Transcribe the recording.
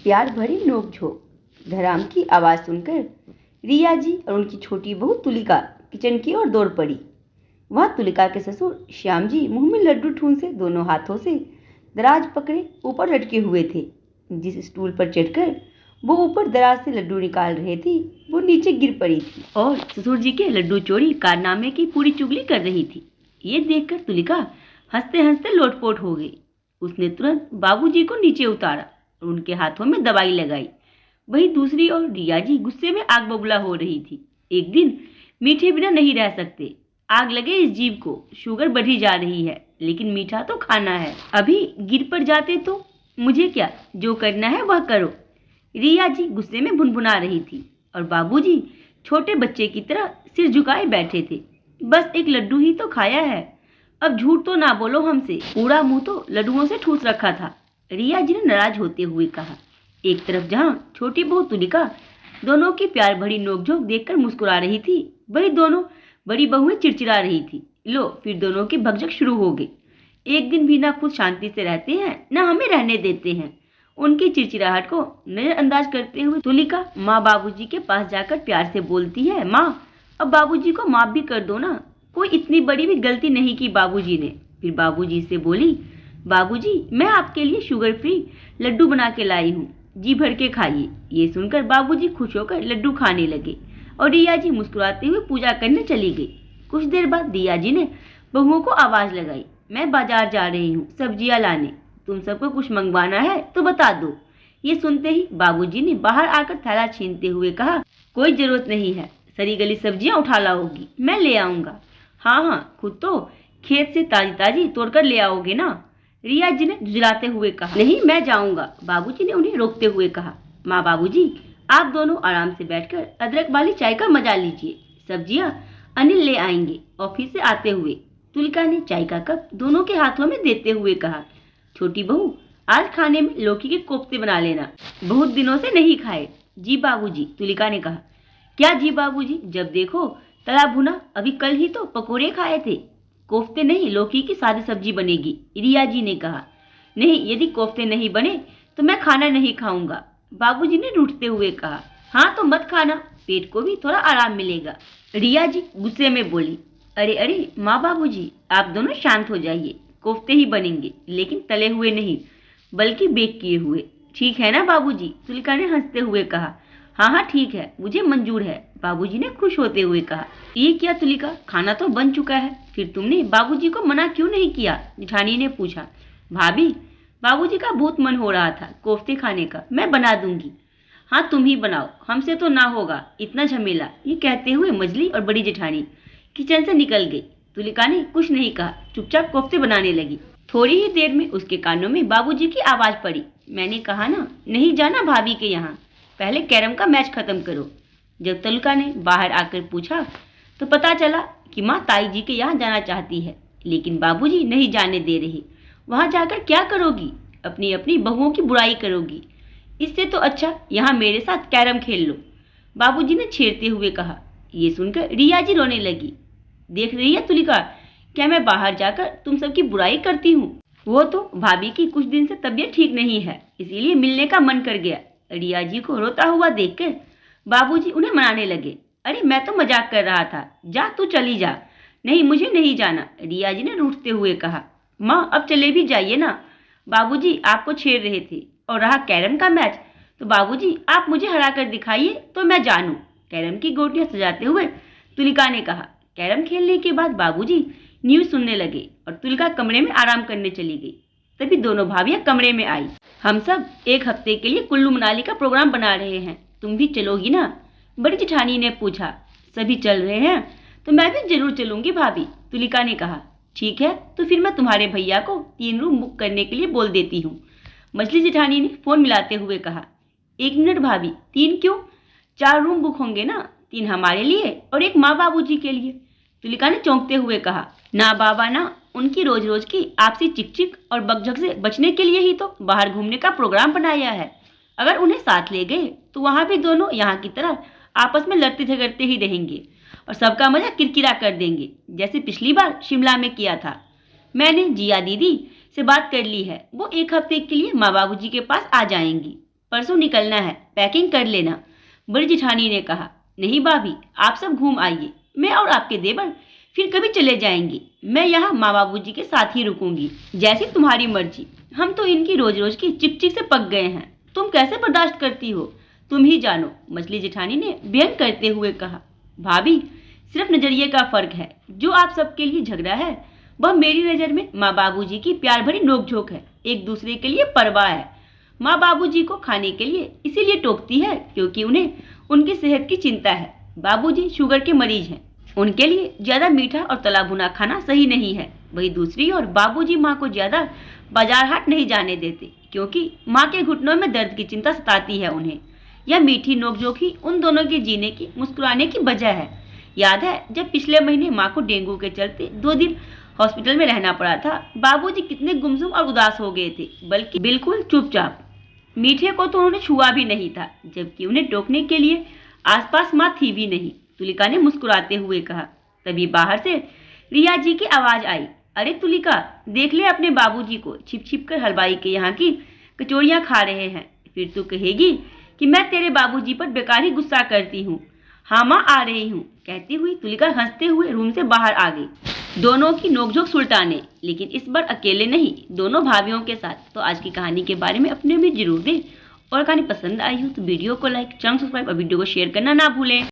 प्यार भरी नोक-झोंक। धराम की आवाज़ सुनकर रिया जी और उनकी छोटी बहू तुलिका किचन की ओर दौड़ पड़ी। वहाँ तुलिका के ससुर श्याम जी मुंह में लड्डू ठूंसे दोनों हाथों से दराज पकड़े ऊपर लटके हुए थे। जिस स्टूल पर चढ़कर वो ऊपर दराज से लड्डू निकाल रहे थे वो नीचे गिर पड़ी थी और ससुर जी के लड्डू चोरी कारनामे की पूरी चुगली कर रही थी। ये देखकर तुलिका हंसते हंसते लोटपोट हो गई। उसने तुरंत बाबूजी को नीचे उतारा और उनके हाथों में दवाई लगाई। वहीं दूसरी ओर रिया जी गुस्से में आग बबूला हो रही थी। एक दिन मीठे बिना नहीं रह सकते, आग लगे इस जीव को, शुगर बढ़ी जा रही है लेकिन मीठा तो खाना है। अभी गिर पड़ जाते तो मुझे क्या, जो करना है वह करो। रिया जी गुस्से में भुनभुना रही थी और बाबूजी छोटे बच्चे की तरह सिर झुकाए बैठे थे। बस एक लड्डू ही तो खाया है, अब झूठ तो ना बोलो हमसे, पूरा मुंह तो लड्डुओं से ठूस रखा था, रिया जी ने नाराज होते हुए कहा। एक तरफ जहां छोटी बहू तुलिका दोनों की प्यार भरी नोकझोंक देखकर मुस्कुरा रही थी, वही दोनों बड़ी बहुएं चिड़चिड़ा रही थी। लो फिर दोनों की भगदड़ शुरू हो गई। एक दिन भी ना खुद शांति से रहते हैं ना हमें रहने देते हैं। उनकी चिड़चिड़ाहट को नजरअंदाज करते हुए तुलिका माँ बाबूजी के पास जाकर प्यार से बोलती है, माँ अब बाबूजी को माफ भी कर दो ना, कोई इतनी बड़ी भी गलती नहीं की बाबूजी ने। फिर बाबूजी से बोली, बाबूजी मैं आपके लिए शुगर फ्री लड्डू बना के लाई हूँ, जी भर के खाइए। ये सुनकर बाबूजी खुश होकर लड्डू खाने लगे और रिया जी मुस्कुराते हुए पूजा करने चली गई। कुछ देर बाद रिया जी ने बहुओं को आवाज लगाई, मैं बाजार जा रही हूँ सब्जियां लाने, तुम सबको कुछ मंगवाना है तो बता दो। ये सुनते ही बाबूजी ने बाहर आकर थैला छीनते हुए कहा, कोई जरूरत नहीं है, सड़ी गली सब्जियां उठा लाओगी, मैं ले आऊंगा। हाँ हाँ, खुद तो खेत से ताजी ताजी तोड़कर ले आओगे ना, रिया जी ने झुंझलाते हुए कहा। नहीं मैं जाऊंगा, बाबूजी ने उन्हें रोकते हुए कहा। माँ बाबूजी आप दोनों आराम से बैठकर अदरक वाली चाय का मजा लीजिए, सब्जियां अनिल ले आएंगे ऑफिस से आते हुए। तुलिका ने चाय का कप दोनों के हाथों में देते हुए कहा, छोटी बहू आज खाने में लौकी के कोफ्ते बना लेना, बहुत दिनों से नहीं खाए। जी बाबूजी, तुलिका ने कहा। क्या जी बाबूजी, जब देखो तला भुना, अभी कल ही तो पकोड़े खाए थे, कोफ्ते नहीं लौकी की सादी सब्जी बनेगी, रिया जी ने कहा। नहीं यदि कोफ्ते नहीं बने तो मैं खाना नहीं खाऊंगा, बाबूजी ने रूठते हुए कहा। हाँ तो मत खाना, पेट को भी थोड़ा आराम मिलेगा, रिया जी गुस्से में बोली। अरे अरे माँ बाबूजी आप दोनों शांत हो जाइए, कोफ्ते ही बनेंगे लेकिन तले हुए नहीं बल्कि बेक किए हुए, ठीक है ना बाबूजी, तुलिका ने हंसते हुए कहा। हाँ हाँ ठीक है, मुझे मंजूर है, बाबूजी ने खुश होते हुए कहा। ये क्या तुलिका, खाना तो बन चुका है, फिर तुमने बाबूजी को मना क्यों नहीं किया, जेठानी ने पूछा। भाभी बाबूजी का बहुत मन हो रहा था कोफ्ते खाने का, मैं बना दूंगी। हाँ तुम ही बनाओ, हमसे तो ना होगा इतना झमेला, ये कहते हुए मजली और बड़ी जेठानी किचन से निकल गई। तुलिका ने कुछ नहीं कहा, चुपचाप कोफ्ते बनाने लगी। थोड़ी ही देर में उसके कानों में बाबूजी की आवाज पड़ी, मैंने कहा ना नहीं जाना भाभी के यहाँ, पहले कैरम का मैच खत्म करो। जब तुलिका ने बाहर आकर पूछा तो पता चला कि माँ ताई जी के यहाँ जाना चाहती है लेकिन बाबूजी नहीं जाने दे रहे। वहाँ जाकर क्या करोगी, अपनी अपनी बहुओं की बुराई करोगी, इससे तो अच्छा यहाँ मेरे साथ कैरम खेल लो, बाबूजी ने छेड़ते हुए कहा। ये सुनकर रिया जी रोने लगी। देख रही है तुलिका, क्या मैं बाहर जाकर तुम सबकी बुराई करती हूँ, वो तो भाभी की कुछ दिन से तबीयत ठीक नहीं है इसीलिए मिलने का मन कर गया। रिया जी को रोता हुआ देखकर बाबूजी उन्हें मनाने लगे। अरे मैं तो मजाक कर रहा था, जा तू चली जा। नहीं मुझे नहीं जाना, रिया जी ने रूठते हुए कहा। माँ अब चले भी जाइए ना, बाबूजी आपको छेड़ रहे थे, और रहा कैरम का मैच तो बाबूजी आप मुझे हरा कर दिखाइए तो मैं जानूं, कैरम की गोटियां सजाते हुए तुलिका ने कहा। कैरम खेलने के बाद बाबूजी न्यूज सुनने लगे और तुलिका कमरे में आराम करने चली गई। तभी दोनों भाभियां कमरे में आई। हम सब एक हफ्ते के लिए कुल्लू मनाली का प्रोग्राम बना रहे हैं, तुम भी चलोगी ना, बड़ी जेठानी ने पूछा। सभी चल रहे हैं तो मैं भी जरूर चलूंगी भाभी, तुलिका ने कहा। ठीक है तो फिर मैं तुम्हारे भैया को 3 रूम बुक करने के लिए बोल देती हूँ, मछली जेठानी ने फोन मिलाते हुए कहा। 1 मिनट भाभी, 3 क्यों, 4 रूम बुक होंगे ना, 3 हमारे लिए और 1 माँ बाबूजी के लिए, तुलिका ने चौंकते हुए कहा। ना बाबा ना, उनकी रोज रोज की आपसी चिकचिक और बकझक से बचने के लिए ही तो बाहर घूमने का प्रोग्राम बनाया है, अगर उन्हें साथ ले गए तो वहाँ भी दोनों यहाँ की तरह आपस में लड़ते झगड़ते ही रहेंगे और सबका मजा किरकिरा कर देंगे जैसे पिछली बार शिमला में किया था। मैंने जिया दीदी से बात कर ली है, वो 1 हफ्ते के लिए माँ बाबूजी के पास आ जाएंगी। परसों निकलना है, पैकिंग कर लेना। बड़ी जेठानी ने कहा। नहीं भाभी, आप सब घूम आइए, मैं और आपके देवर फिर कभी चले जाएंगे। मैं यहाँ माँ बाबूजी के साथ ही रुकूंगी, जैसी तुम्हारी मर्जी। हम तो इनकी रोज रोज की चिक चिक से पक गए हैं। तुम कैसे बर्दाश्त करती हो, तुम ही जानो, मछली जेठानी ने व्यंग करते हुए कहा। भाभी, सिर्फ नजरिए का फर्क है। जो आप सबके लिए झगड़ा है, वह मेरी नजर में माँ बाबूजी की प्यार भरी नोकझोंक है। एक दूसरे के लिए परवाह है। माँ बाबूजी को खाने के लिए इसीलिए टोकती है क्योंकि उन्हें उनकी सेहत की चिंता है। बाबूजी शुगर के मरीज हैं, उनके लिए ज्यादा मीठा और तला भुना खाना सही नहीं है। वही दूसरी ओर बाबूजी माँ को ज्यादा बाजार हाट नहीं जाने देते क्योंकि माँ के घुटनों में दर्द की चिंता सताती है उन्हें। यह मीठी नोकझोंक ही उन दोनों के जीने की, मुस्कुराने की वजह है। याद है जब पिछले महीने माँ को डेंगू के चलते 2 दिन हॉस्पिटल में रहना पड़ा था, बाबूजी कितने गुमसुम और उदास हो गए थे, बल्कि बिल्कुल चुपचाप। मीठे को तो उन्होंने छुआ भी नहीं था, जबकि उन्हें टोकने के लिए आसपास माँ थी भी नहीं। तुलिका ने मुस्कुराते हुए कहा। तभी बाहर से रिया जी की आवाज आई। अरे तुलिका, देख ले अपने बाबूजी को छिप छिप कर हलवाई के यहाँ की कचौड़ियाँ खा रहे हैं। फिर तू कहेगी कि मैं तेरे बाबूजी पर बेकार ही गुस्सा करती हूँ। हाँ माँ, आ रही हूँ, कहती हुई तुलिका हंसते हुए रूम से बाहर आ गई। दोनों की नोकझोंक सुलटाने, लेकिन इस बार अकेले नहीं, दोनों भाभियों के साथ। तो आज की कहानी के बारे में अपने भी जरूर दें, और कहानी पसंद आई हो तो वीडियो को लाइक, चैनल सब्सक्राइब और वीडियो को शेयर करना ना भूलें।